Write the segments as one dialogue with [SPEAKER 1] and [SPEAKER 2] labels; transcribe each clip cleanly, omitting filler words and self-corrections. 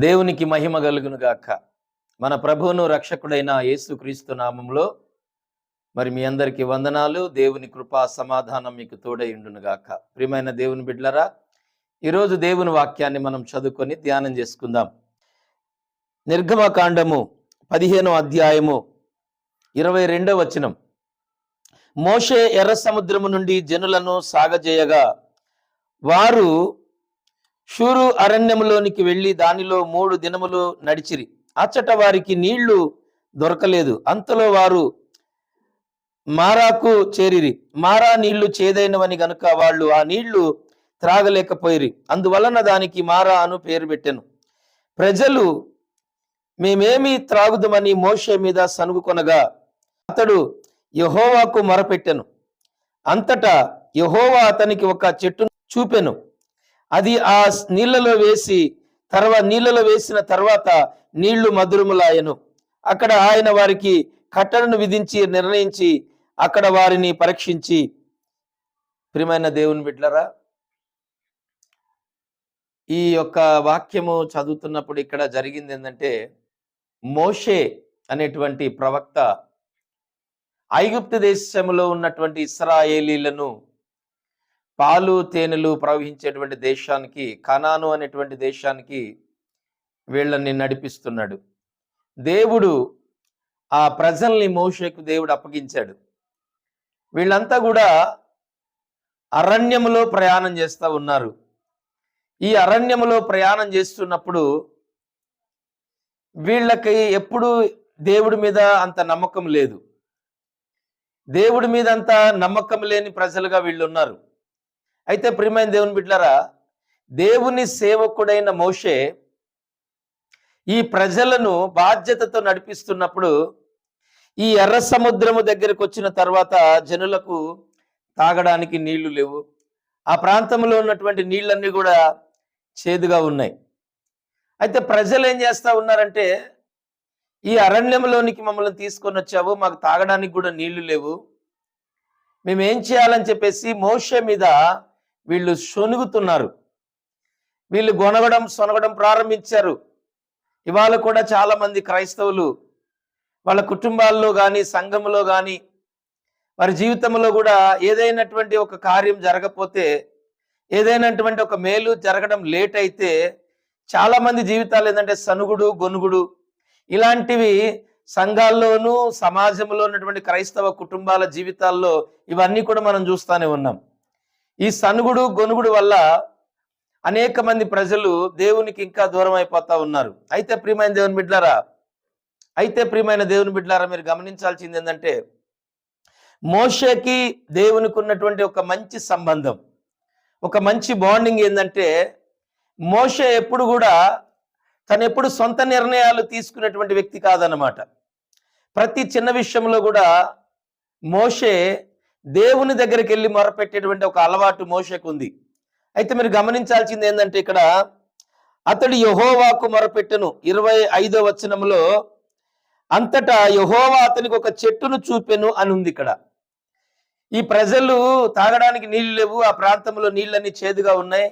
[SPEAKER 1] దేవునికి మహిమ కలుగును గాక. మన ప్రభువును రక్షకుడైన యేసుక్రీస్తు నామములో మరి మీ అందరికీ వందనాలు. దేవుని కృపా సమాధానం మీకు తోడై ఉండును గాక. ప్రియమైన దేవుని బిడ్డలారా, ఈరోజు దేవుని వాక్యాన్ని మనం చదువుకొని ధ్యానం చేసుకుందాం. నిర్గమకాండము 15వ అధ్యాయము 22వ వచనం. మోషే ఎర్ర సముద్రము నుండి జనులను సాగజేయగా వారు షూరు అరణ్యములోనికి వెళ్ళి దానిలో 3 దినములు నడిచిరి. అచ్చట వారికి నీళ్లు దొరకలేదు. అంతలో వారు మారాకు చేరిరి. మారా నీళ్లు చేదైనవని గనుక వాళ్ళు ఆ నీళ్లు త్రాగలేకపోయిరి. అందువలన దానికి మారా అను పేరు పెట్టెను. ప్రజలు మేమేమి త్రాగుదమని మోషే మీద సనుగుకొనగా అతడు యెహోవాకు మొరపెట్టెను. అంతటా యెహోవా అతనికి ఒక చెట్టును చూపెను. అది ఆ నీళ్లలో వేసిన తర్వాత నీళ్లు మధురములాయెను. అక్కడ ఆయన వారికి కట్టడను విధించి నిర్ణయించి అక్కడ వారిని పరీక్షించి. ప్రియమైన దేవుని బిడ్డలారా, ఈ యొక్క వాక్యము చదువుతున్నప్పుడు ఇక్కడ జరిగింది ఏంటంటే, మోషే అనేటువంటి ప్రవక్త ఐగుప్తు దేశంలో ఉన్నటువంటి ఇశ్రాయేలీలను పాలు తేనెలు ప్రవహించేటువంటి దేశానికి, కనాను అనేటువంటి దేశానికి వీళ్ళని నడిపిస్తున్నాడు. దేవుడు ఆ ప్రజల్ని మోషేకు దేవుడు అప్పగించాడు. వీళ్ళంతా కూడా అరణ్యములో ప్రయాణం చేస్తూ ఉన్నారు. ఈ అరణ్యములో ప్రయాణం చేస్తున్నప్పుడు వీళ్ళకి ఎప్పుడు దేవుడి మీద అంత నమ్మకం లేదు. దేవుడి మీద అంత నమ్మకం లేని ప్రజలుగా వీళ్ళు ఉన్నారు. అయితే ప్రియమైన దేవుని బిడ్డలారా, దేవుని సేవకుడైన మోషే ఈ ప్రజలను బాధ్యతతో నడిపిస్తున్నప్పుడు ఈ ఎర్ర సముద్రము దగ్గరకు వచ్చిన తర్వాత జనులకు తాగడానికి నీళ్లు లేవు. ఆ ప్రాంతంలో ఉన్నటువంటి నీళ్ళన్నీ కూడా చేదుగా ఉన్నాయి. అయితే ప్రజలు ఏం చేస్తా ఉన్నారంటే, ఈ అరణ్యంలోనికి మమ్మల్ని తీసుకొని వచ్చావు, మాకు తాగడానికి కూడా నీళ్లు లేవు, మేమేం చేయాలని చెప్పేసి మోషే మీద వీళ్ళు శొనుగుతున్నారు. వీళ్ళు సొనగడం ప్రారంభించారు. ఇవాళ కూడా చాలా మంది క్రైస్తవులు వాళ్ళ కుటుంబాల్లో కానీ సంఘంలో కానీ వారి జీవితంలో కూడా ఏదైనటువంటి ఒక కార్యం జరగకపోతే, ఏదైనటువంటి ఒక మేలు జరగడం లేట్ అయితే చాలా మంది జీవితాలు ఏంటంటే సనుగుడు గొనుగుడు ఇలాంటివి సంఘాల్లోనూ సమాజంలో ఉన్నటువంటి క్రైస్తవ కుటుంబాల జీవితాల్లో ఇవన్నీ కూడా మనం చూస్తూనే ఉన్నాం. ఈ సనుగుడు గొనుగుడు వల్ల అనేక మంది ప్రజలు దేవునికి ఇంకా దూరం అయిపోతా ఉన్నారు. అయితే ప్రియమైన దేవుని బిడ్డలారా, మీరు గమనించాల్సింది ఏంటంటే, మోషేకి దేవునికి ఉన్నటువంటి ఒక మంచి సంబంధం, ఒక మంచి బాండింగ్ ఏంటంటే, మోషే ఎప్పుడు కూడా తను సొంత నిర్ణయాలు తీసుకునేటువంటి వ్యక్తి కాదన్నమాట. ప్రతి చిన్న విషయంలో కూడా మోషే దేవుని దగ్గరికి వెళ్ళి మొరపెట్టేటువంటి ఒక అలవాటు మోషేకు ఉంది. అయితే మీరు గమనించాల్సింది ఏంటంటే, ఇక్కడ అతడు యెహోవాకు మొరపెట్టెను 25వ వచనంలో అంతటా యెహోవా అతనికి ఒక చెట్టును చూపెను అని ఉంది. ఇక్కడ ఈ ప్రజలు తాగడానికి నీళ్లు లేవు, ఆ ప్రాంతంలో నీళ్ళన్నీ చేదుగా ఉన్నాయి,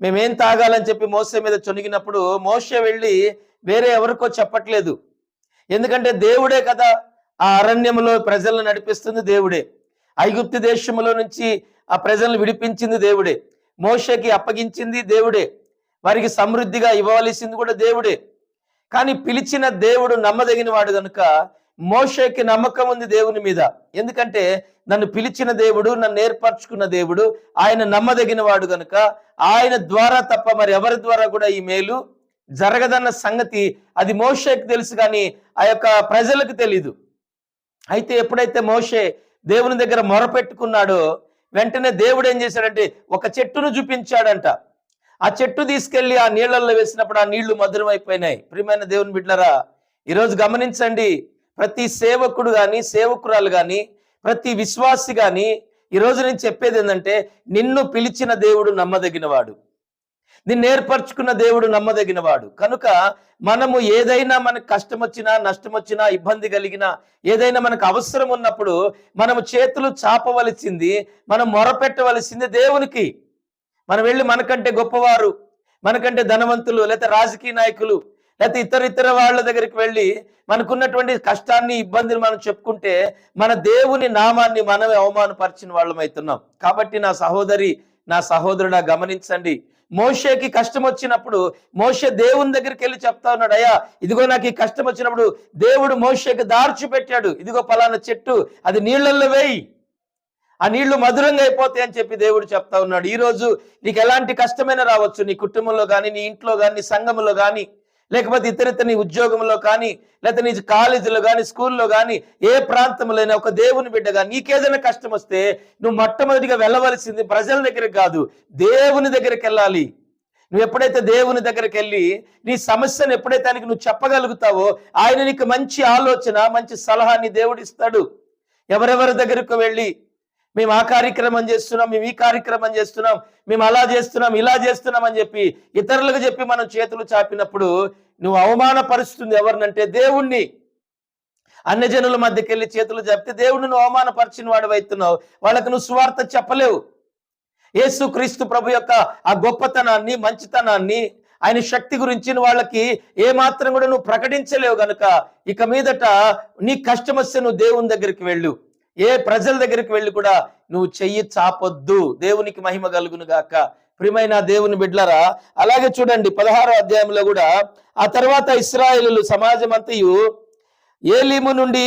[SPEAKER 1] మేమేం తాగాలని చెప్పి మోషే మీద చొనిగినప్పుడు మోషే వెళ్ళి వేరే ఎవరికో చెప్పట్లేదు. ఎందుకంటే దేవుడే కదా ఆ అరణ్యంలో ప్రజలను నడిపిస్తుంది, దేవుడే ఐగుప్తు దేశంలో నుంచి ఆ ప్రజలను విడిపించింది, దేవుడే మోషేకి అప్పగించింది, దేవుడే వారికి సమృద్ధిగా ఇవ్వవలసింది కూడా దేవుడే. కానీ పిలిచిన దేవుడు నమ్మదగిన వాడు కనుక మోషేకి నమ్మకం ఉంది దేవుని మీద. ఎందుకంటే నన్ను పిలిచిన దేవుడు, నన్ను ఏర్పరచుకున్న దేవుడు, ఆయన నమ్మదగిన వాడు కనుక ఆయన ద్వారా తప్ప మరి ఎవరి ద్వారా కూడా ఈ మేలు జరగదన్న సంగతి అది మోషేకి తెలుసు, కానీ ఆ యొక్క ప్రజలకు తెలీదు. అయితే ఎప్పుడైతే మోషే దేవుని దగ్గర మొరపెట్టుకున్నాడో వెంటనే దేవుడు ఏం చేశాడంటే ఒక చెట్టును చూపించాడంట. ఆ చెట్టు తీసుకెళ్లి ఆ నీళ్లలో వేసినప్పుడు ఆ నీళ్లు మధురమైపోయినాయి. ప్రియమైన దేవుని బిడ్డలారా, ఈరోజు గమనించండి, ప్రతి సేవకుడు కానీ సేవకురాలు కానీ ప్రతి విశ్వాసి కానీ ఈరోజు నేను చెప్పేది ఏంటంటే, నిన్ను పిలిచిన దేవుడు నమ్మదగినవాడు, నిన్ను ఏర్పరచుకున్న దేవుడు నమ్మదగినవాడు. కనుక మనము ఏదైనా మనకు కష్టం వచ్చినా నష్టం వచ్చినా ఇబ్బంది కలిగినా ఏదైనా మనకు అవసరం ఉన్నప్పుడు మనము చేతులు చాపవలసింది, మనం మొరపెట్టవలసింది దేవునికి. మనం వెళ్ళి మనకంటే గొప్పవారు, మనకంటే ధనవంతులు లేకపోతే రాజకీయ నాయకులు లేకపోతే ఇతర వాళ్ళ దగ్గరికి వెళ్ళి మనకున్నటువంటి కష్టాన్ని ఇబ్బందిని మనం చెప్పుకుంటే మన దేవుని నామాన్ని మనమే అవమానపరిచిన వాళ్ళం అవుతున్నాం. కాబట్టి నా సహోదరి నా సహోదరుడా గమనించండి, మోషేకి కష్టం వచ్చినప్పుడు మోషే దేవుని దగ్గరికి వెళ్ళి చెప్తా ఉన్నాడు, అయ్యా ఇదిగో నాకు ఈ కష్టం వచ్చినప్పుడు దేవుడు మోషేకి దార్చి పెట్టాడు, ఇదిగో పలానా చెట్టు అది నీళ్ళల్లో వేయి, ఆ నీళ్లు మధురంగా అయిపోతాయి అని చెప్పి దేవుడు చెప్తా ఉన్నాడు. ఈరోజు నీకు ఎలాంటి కష్టమైనా రావచ్చు, నీ కుటుంబంలో కానీ, నీ ఇంట్లో కానీ, నీ సంఘంలో కానీ, లేకపోతే ఇతర నీ ఉద్యోగంలో కానీ, లేకపోతే నీ కాలేజీలో కానీ, స్కూల్లో కానీ, ఏ ప్రాంతంలో అయినా ఒక దేవుని బిడ్డగా నీకేదైనా కష్టం వస్తే నువ్వు మొట్టమొదటిగా వెళ్ళవలసింది ప్రజల దగ్గరికి కాదు, దేవుని దగ్గరికి వెళ్ళాలి. నువ్వు ఎప్పుడైతే దేవుని దగ్గరికి వెళ్ళి నీ సమస్యను ఎప్పుడైతే ఆయనకి నువ్వు చెప్పగలుగుతావో ఆయన నీకు మంచి ఆలోచన, మంచి సలహాని దేవుడు ఇస్తాడు. ఎవరెవరి దగ్గరకు వెళ్ళి మేము ఆ కార్యక్రమం చేస్తున్నాం, మేము ఈ కార్యక్రమం చేస్తున్నాం, మేము అలా చేస్తున్నాం, ఇలా చేస్తున్నాం అని చెప్పి ఇతరులకు చెప్పి మనం చేతులు చాపినప్పుడు నువ్వు అవమానపరుస్తుంది ఎవరినంటే దేవుణ్ణి. అన్యజనుల మధ్యకి వెళ్ళి చేతులు చాపితే దేవుణ్ణి నువ్వు అవమానపరిచిన వాడు అవుతున్నావు. వాళ్ళకు నువ్వు సువార్త చెప్పలేవు. యేసు క్రీస్తు ప్రభు యొక్క ఆ గొప్పతనాన్ని, మంచితనాన్ని, ఆయన శక్తి గురించి వాళ్ళకి ఏ మాత్రం కూడా నువ్వు ప్రకటించలేవు. గనుక ఇక మీదట నీ కష్టం వస్తే నువ్వు దేవుని దగ్గరికి వెళ్ళు, ఏ ప్రజల దగ్గరికి వెళ్ళి కూడా నువ్వు చెయ్యి చాపొద్దు. దేవునికి మహిమ కలుగును గాక. ప్రియమైన దేవుని బిడ్డలారా, అలాగే చూడండి 16వ అధ్యాయంలో కూడా ఆ తర్వాత ఇశ్రాయేలు సమాజం అంతయు ఏలీము నుండి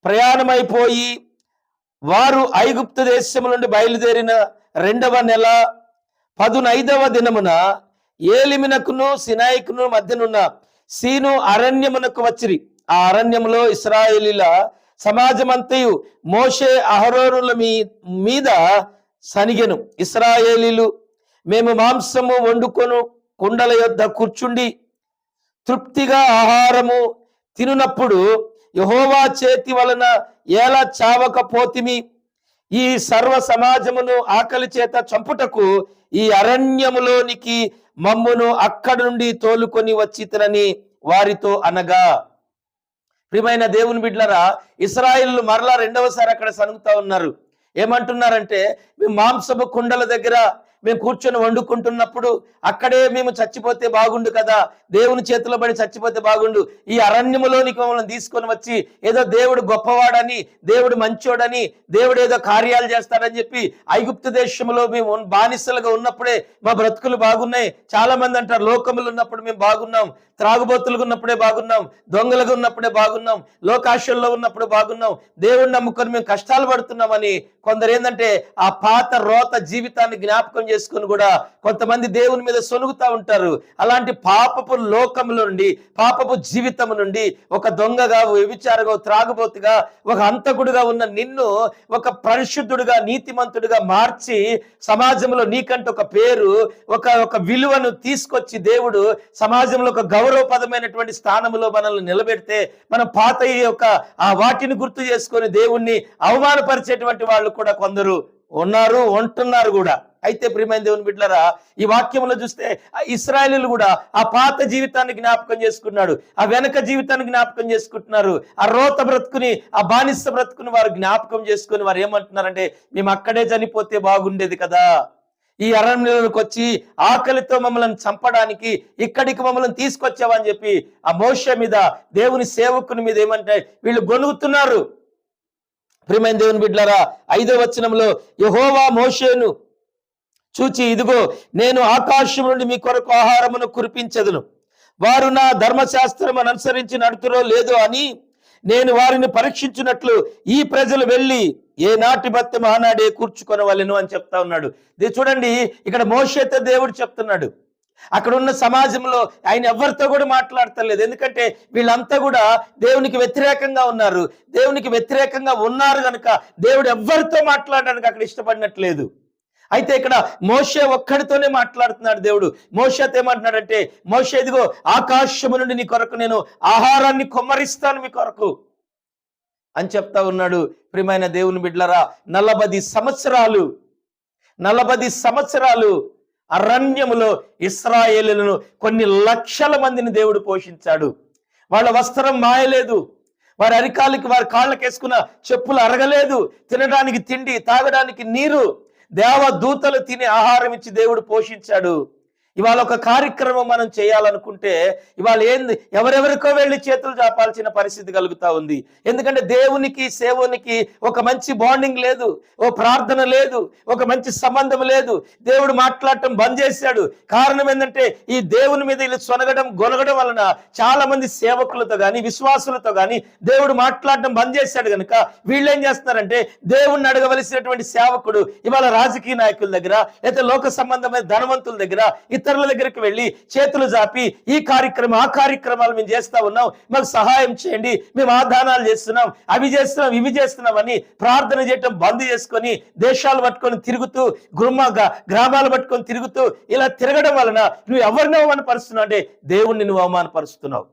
[SPEAKER 1] ప్రయాణమైపోయి వారు ఐగుప్తు దేశం నుండి బయలుదేరిన 2వ నెల 15వ దినమున ఏలిమినకును సినాయికును మధ్యనున్న సీను అరణ్యమునకు వచ్చిరి. ఆ అరణ్యములో ఇశ్రాయేలీల సమాజమంతయు మోషే అహరోనుల మీద సనిగెను. ఇశ్రాయేలీలు మేము మాంసము వండుకొను కుండల యొద్ద కూర్చుండి తృప్తిగా ఆహారము తినునప్పుడు యెహోవా చేతి వలన ఎలా చావకపోతిమి, ఈ సర్వ సమాజమును ఆకలి చేత చంపుటకు ఈ అరణ్యములోనికి మమ్మును అక్కడి నుండి తోలుకొని వచ్చితనని వారితో అనగా. ప్రియమైన దేవుని బిడ్డలారా, ఇశ్రాయేలు మరలా 2వసారి అక్కడ సనుగుతా ఉన్నారు. ఏమంటున్నారంటే మేము మాంసపు కుండల దగ్గర మేము కూర్చొని వండుకుంటున్నప్పుడు అక్కడే మేము చచ్చిపోతే బాగుండు కదా, దేవుని చేతిలో పడి చచ్చిపోతే బాగుండు, ఈ అరణ్యములోనికి మమ్మల్ని తీసుకొని వచ్చి ఏదో దేవుడు గొప్పవాడని, దేవుడు మంచోడని, దేవుడు ఏదో కార్యాలు చేస్తాడని చెప్పి ఐగుప్తు దేశంలో మేము బానిసలుగా ఉన్నప్పుడే మా బ్రతుకులు బాగున్నాయి. చాలా మంది అంటారు లోకములు ఉన్నప్పుడు మేము బాగున్నాం, త్రాగుబోతులుగా ఉన్నప్పుడే బాగున్నాం, దొంగలుగా ఉన్నప్పుడే బాగున్నాం, లోకాశల్లో ఉన్నప్పుడు బాగున్నాం, దేవుడిని నమ్ముకొని మేము కష్టాలు పడుతున్నామని కొందరు ఏంటంటే ఆ పాత రోత జీవితాన్ని జ్ఞాపకం చేసుకుని కూడా కొంతమంది దేవుని మీద సొనుగుతా ఉంటారు. అలాంటి పాపపు లోకముల నుండి, పాపపు జీవితం నుండి ఒక దొంగగా, వ్యభిచారిగా, త్రాగుబోతుగా, ఒక హంతకుడుగా ఉన్న నిన్ను ఒక పరిశుద్ధుడుగా, నీతిమంతుడిగా మార్చి సమాజంలో నీకంటే ఒక పేరు, ఒక విలువను తీసుకొచ్చి దేవుడు సమాజంలో ఒక గౌరవపదమైనటువంటి స్థానంలో మనల్ని నిలబెడితే మనం పాత యొక్క ఆ వాటిని గుర్తు చేసుకొని దేవుణ్ణి అవమానపరిచేటువంటి వాళ్ళు కూడా కొందరు ఉన్నారు, ఉంటున్నారు కూడా. అయితే ప్రియమైన దేవుని బిడ్డలారా, ఈ వాక్యంలో చూస్తే ఇశ్రాయేలీలు కూడా ఆ పాత జీవితాన్ని జ్ఞాపకం చేసుకున్నాడు, ఆ వెనక జీవితాన్ని జ్ఞాపకం చేసుకుంటున్నారు. ఆ రోత బ్రతుకుని, ఆ బానిస బ్రతుకుని వారు జ్ఞాపకం చేసుకుని వారు ఏమంటున్నారంటే మేము అక్కడే చనిపోతే బాగుండేది కదా, ఈ అరణ్యంలోకి వచ్చి ఆకలితో మమ్మల్ని చంపడానికి ఇక్కడికి మమ్మల్ని తీసుకొచ్చావని చెప్పి ఆ మోషే మీద, దేవుని సేవకుని మీద ఏమంటే వీళ్ళు గొనుగుతున్నారు. ప్రియమైన దేవుని బిడ్డలారా, 5వ వచనంలో యెహోవా మోషేను చూచి ఇదిగో నేను ఆకాశం నుండి మీ కొరకు ఆహారమును కురిపించెదను, వారు నా ధర్మశాస్త్రము అనుసరించి నడుతురో లేదో అని నేను వారిని పరీక్షించినట్లు ఈ ప్రజలు వెళ్ళి ఏ నాటి బత్తెం ఆనాడే కూర్చుకొనవలెను అని చెప్తా ఉన్నాడు. ఇది చూడండి, ఇక్కడ మోషేతో దేవుడు చెప్తున్నాడు. అక్కడ ఉన్న సమాజంలో ఆయన ఎవరితో కూడా మాట్లాడతలేదు. ఎందుకంటే వీళ్ళంతా కూడా దేవునికి వ్యతిరేకంగా ఉన్నారు. దేవునికి వ్యతిరేకంగా ఉన్నారు కనుక దేవుడు ఎవరితో మాట్లాడడానికి అక్కడ ఇష్టపడినట్లేదు. అయితే ఇక్కడ మోషే ఒక్కడితోనే మాట్లాడుతున్నాడు దేవుడు. మోషేతో ఏమంటున్నాడంటే, మోషే ఇదిగో ఆకాశము నుండి నీ కొరకు నేను ఆహారాన్ని కొమ్మరిస్తాను మీ కొరకు అని చెప్తా ఉన్నాడు. ప్రియమైన దేవుని బిడ్డలారా, 40 సంవత్సరాలు అరణ్యములో ఇశ్రాయేలులను కొన్ని లక్షల మందిని దేవుడు పోషించాడు. వాళ్ళ వస్త్రం మాయలేదు, వారి అరికాలకి, వారి కాళ్ళకేసుకున్న చెప్పులు అరగలేదు, తినడానికి తిండి, తాగడానికి నీరు, దేవదూతలు తినే ఆహారం ఇచ్చి దేవుడు పోషించాడు. ఇవాళ ఒక కార్యక్రమం మనం చేయాలనుకుంటే ఇవాళ ఎవరెవరికో వెళ్ళి చేతులు చాపాల్సిన పరిస్థితి కలుగుతా ఉంది. ఎందుకంటే దేవునికి సేవనికి ఒక మంచి బాండింగ్ లేదు, ఓ ప్రార్థన లేదు, ఒక మంచి సంబంధం లేదు. దేవుడు మాట్లాడటం బంద్ చేశాడు. కారణం ఏంటంటే ఈ దేవుని మీద వీళ్ళు సొనగడం గొనగడం వలన చాలా మంది సేవకులతో కానీ విశ్వాసులతో కానీ దేవుడు మాట్లాడటం బంద్ చేశాడు కనుక వీళ్ళు ఏం చేస్తున్నారంటే దేవుణ్ణి అడగవలసినటువంటి సేవకుడు ఇవాళ రాజకీయ నాయకుల దగ్గర లేదా లోక సంబంధమైన ధనవంతుల దగ్గర ఇతరుల దగ్గరికి వెళ్ళి చేతులు జాపి ఈ కార్యక్రమం ఆ కార్యక్రమాలు మేము చేస్తా ఉన్నాం, మాకు సహాయం చేయండి, మేము ఆ దానాలు చేస్తున్నాం, అవి చేస్తున్నాం, ఇవి చేస్తున్నాం అని ప్రార్థన చేయటం బంద్ చేసుకొని దేశాలు పట్టుకొని తిరుగుతూ గ్రామాలు పట్టుకొని తిరుగుతూ ఇలా తిరగడం వలన నువ్వు ఎవరిని అవమానపరుస్తున్నావు అంటే దేవుణ్ణి నువ్వు అవమానపరుస్తున్నావు,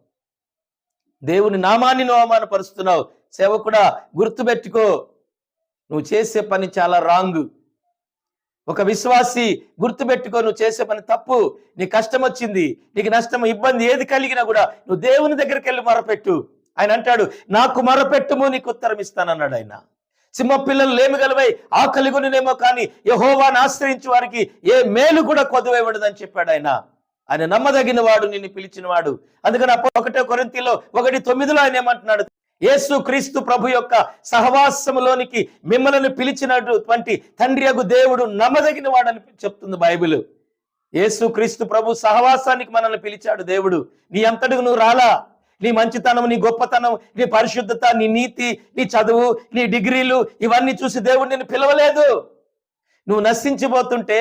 [SPEAKER 1] దేవుని నామాన్ని నువ్వు అవమానపరుస్తున్నావు. సేవకుడా గుర్తుపెట్టుకో, నువ్వు చేసే పని చాలా రాంగ్. ఒక విశ్వాసి గుర్తుపెట్టుకో, నువ్వు చేసే పని తప్పు. నీ కష్టం వచ్చింది, నీకు నష్టం ఇబ్బంది ఏది కలిగినా కూడా నువ్వు దేవుని దగ్గరికి వెళ్ళి మొరపెట్టు. ఆయన అంటాడు, నాకు మొరపెట్టుము నీకు ఉత్తరం ఇస్తానన్నాడు ఆయన. సింహ పిల్లలు లేమిగలవై ఆకలిగొనినేమో కానీ యెహోవాను ఆశ్రయించు వారికి ఏ మేలు కూడా కొదువైబడదని చెప్పాడు ఆయన. ఆయన నమ్మదగిన వాడు, నిన్ను పిలిచిన వాడు. అందుకని 1 కొరింథీయులో 1:9 ఆయన ఏమంటున్నాడు, యేసు క్రీస్తు ప్రభు యొక్క సహవాసములోనికి మిమ్మల్ని పిలిచినటువంటి తండ్రి యగు దేవుడు నమ్మదగిన వాడని చెప్తుంది బైబిల్. యేసు క్రీస్తు ప్రభు సహవాసానికి మనల్ని పిలిచాడు దేవుడు. నీ అంతటికి నువ్వు రాలా. నీ మంచితనం, నీ గొప్పతనం, నీ పరిశుద్ధత, నీ నీతి, నీ చదువు, నీ డిగ్రీలు ఇవన్నీ చూసి దేవుడు నిన్ను పిలవలేదు. నువ్వు నశించిపోతుంటే,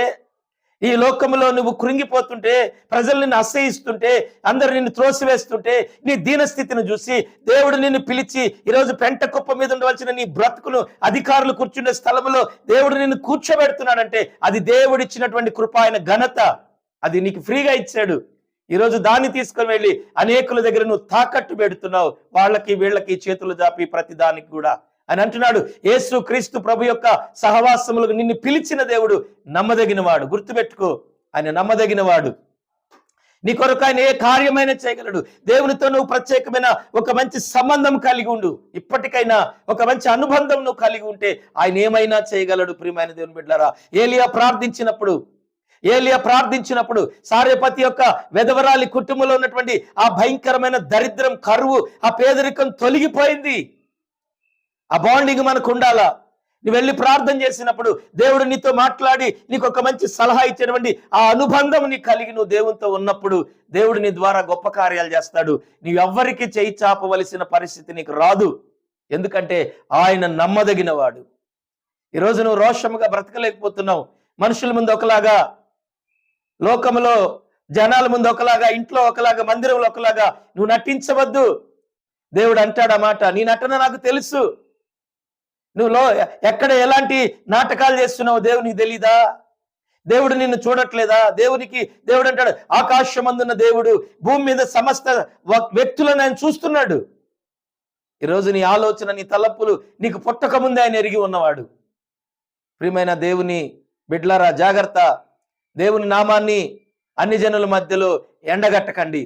[SPEAKER 1] ఈ లోకంలో నువ్వు కృంగిపోతుంటే, ప్రజలు నిన్ను అసహిస్తుంటే, అందరు నిన్ను త్రోసివేస్తుంటే, నీ దీనస్థితిని చూసి దేవుడు నిన్ను పిలిచి ఈరోజు పెంట కుప్ప మీద ఉండవలసిన నీ బ్రతుకును అధికారులు కూర్చుండే స్థలంలో దేవుడు నిన్ను కూర్చోబెడుతున్నాడంటే అది దేవుడిచ్చినటువంటి కృప, ఆయన ఘనత. అది నీకు ఫ్రీగా ఇచ్చాడు. ఈరోజు దాన్ని తీసుకొని వెళ్ళి అనేకుల దగ్గర నువ్వు తాకట్టు పెడుతున్నావు. వాళ్ళకి వీళ్ళకి చేతులు జాపి ప్రతి దానికి కూడా అని అంటున్నాడు. యేసు క్రీస్తు ప్రభు యొక్క సహవాసములకు నిన్ను పిలిచిన దేవుడు నమ్మదగిన వాడు. గుర్తుపెట్టుకో, ఆయన నమ్మదగిన వాడు. నీ కొరకు ఆయన ఏ కార్యమైనా చేయగలడు. దేవునితో నువ్వు ప్రత్యేకమైన ఒక మంచి సంబంధం కలిగి ఉండు. ఇప్పటికైనా ఒక మంచి అనుబంధం నువ్వు కలిగి ఉంటే ఆయన ఏమైనా చేయగలడు. ప్రియమైన దేవుని బిడ్డలారా, ఏలియా ప్రార్థించినప్పుడు సారెపతి యొక్క వెధవరాలి కుటుంబంలో ఉన్నటువంటి ఆ భయంకరమైన దరిద్రం, కరువు, ఆ పేదరికం తొలగిపోయింది. ఆ బాండింగ్ మనకు ఉండాలా. నువ్వు వెళ్ళి ప్రార్థన చేసినప్పుడు దేవుడు నీతో మాట్లాడి నీకు ఒక మంచి సలహా ఇచ్చినటువంటి ఆ అనుబంధం నీ కలిగి నువ్వు దేవునితో ఉన్నప్పుడు దేవుడు నీ ద్వారా గొప్ప కార్యాలు చేస్తాడు. నీవు ఎవ్వరికి చేయి చాపవలసిన పరిస్థితి నీకు రాదు. ఎందుకంటే ఆయన నమ్మదగిన వాడు. ఈరోజు నువ్వు రోషముగా బ్రతకలేకపోతున్నావు. మనుషుల ముందు ఒకలాగా, లోకంలో జనాల ముందు ఒకలాగా, ఇంట్లో ఒకలాగా, మందిరంలో ఒకలాగా నువ్వు నటించవద్దు. దేవుడు అంటాడు ఆ మాట, నీ నటన నాకు తెలుసు. నువ్వు ఎక్కడ ఎలాంటి నాటకాలు చేస్తున్నావు దేవునికి తెలీదా? దేవుడు నిన్ను చూడట్లేదా? దేవుడు అంటాడు, ఆకాశమందున్న దేవుడు భూమి మీద సమస్త వ్యక్తులను ఆయన చూస్తున్నాడు. ఈరోజు నీ ఆలోచన, నీ తలపులు నీకు పుట్టక ముందే ఆయన ఎరిగి ఉన్నవాడు. ప్రియమైన దేవుని బిడ్డలారా, జాగ్రత్త. దేవుని నామాన్ని అన్ని జనుల మధ్యలో ఎండగట్టకండి.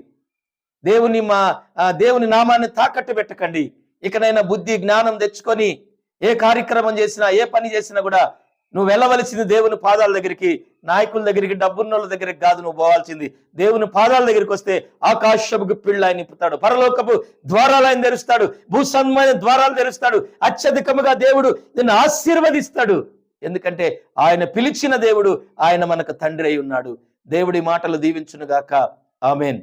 [SPEAKER 1] దేవుని నామాన్ని తాకట్టు పెట్టకండి. ఇకనైనా బుద్ధి జ్ఞానం తెచ్చుకొని ఏ కార్యక్రమం చేసినా, ఏ పని చేసినా కూడా నువ్వు వెళ్ళవలసింది దేవుని పాదాల దగ్గరికి, నాయకుల దగ్గరికి, డబ్బున్నోళ్ళ దగ్గరికి కాదు నువ్వు పోవాల్సింది. దేవుని పాదాల దగ్గరికి వస్తే ఆకాశపు పిళ్ళ ఆయన నింపుతాడు, పరలోకపు ద్వారాలు ఆయన తెరుస్తాడు, భూసన్మైన ద్వారాలు తెరుస్తాడు. అత్యధికముగా దేవుడు నిన్ను ఆశీర్వదిస్తాడు. ఎందుకంటే ఆయన పిలిచిన దేవుడు, ఆయన మనకు తండ్రి అయి ఉన్నాడు. దేవుడి మాటలు దీవించునుగాక. ఆమేన్.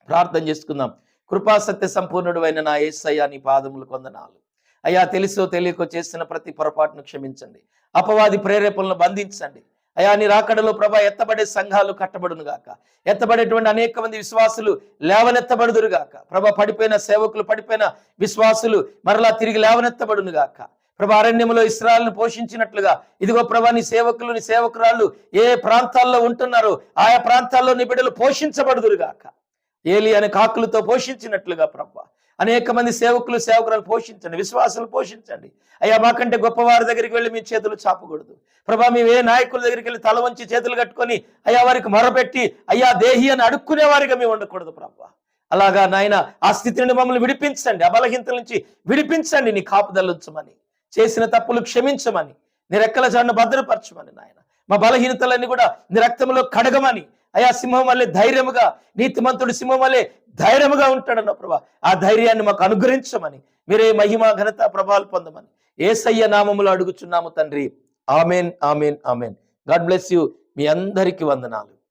[SPEAKER 1] ప్రార్థన చేసుకుందాం. కృపా సత్య సంపూర్ణుడు అయిన నా యేసయ్యా, నీ పాదములు వందనాలు. అయ్యా, తెలుసో తెలియకో చేసిన ప్రతి పొరపాటును క్షమించండి. అపవాది ప్రేరేపణలను బంధించండి. అయ్యా, నీ రాకడలో ప్రభా ఎత్తబడే సంఘాలు కట్టబడును గాక. ఎత్తబడేటువంటి అనేక మంది విశ్వాసులు లేవనెత్తబడుదురు గాక. ప్రభా, పడిపోయిన సేవకులు, పడిపోయిన విశ్వాసులు మరలా తిరిగి లేవనెత్తబడును గాక. ప్రభా, అరణ్యంలో ఇశ్రాయేలును పోషించినట్లుగా ఇదిగో ప్రభా, నీ సేవకులు, నీ సేవకురాళ్ళు ఏ ప్రాంతాల్లో ఉంటున్నారో ఆయా ప్రాంతాల్లో నీ బిడ్డలు పోషించబడుదురు గాక. ఏలి అనే కాకులతో పోషించినట్లుగా ప్రభా అనేక మంది సేవకురాలు పోషించండి, విశ్వాసాలు పోషించండి. అయ్యా, మాకంటే గొప్పవారి దగ్గరికి వెళ్ళి మీ చేతులు చాపకూడదు ప్రభా. మేము ఏ నాయకుల దగ్గరికి వెళ్ళి తల వంచి చేతులు కట్టుకొని అయ్యా వారికి మొరపెట్టి అయ్యా దేహి అని అడుక్కునే వారిగా మేము ఉండకూడదు ప్రభా. అలాగా నాయన, ఆ స్థితి నుండి మమ్మల్ని విడిపించండి, ఆ బలహీనతల నుంచి విడిపించండి. నీ కాపుదలుంచమని, చేసిన తప్పులు క్షమించమని, నీ రెక్కల చాటున భద్రపరచమని నాయన. మా బలహీనతలన్నీ కూడా నీ రక్తంలో కడగమని, అయా సింహం వల్లే ధైర్యముగా, నీతిమంతుడు సింహం వల్లే ధైర్యముగా ఉంటాడన్న ప్రభా. ఆ ధైర్యాన్ని మాకు అనుగ్రహించమని, మీరే మహిమ ఘనత ప్రభావాలు పొందమని యేసయ్య నామములో అడుగుచున్నాము తండ్రి. ఆమెన్, ఆమెన్, ఆమెన్. God bless you. మీ అందరికీ వందనాలు.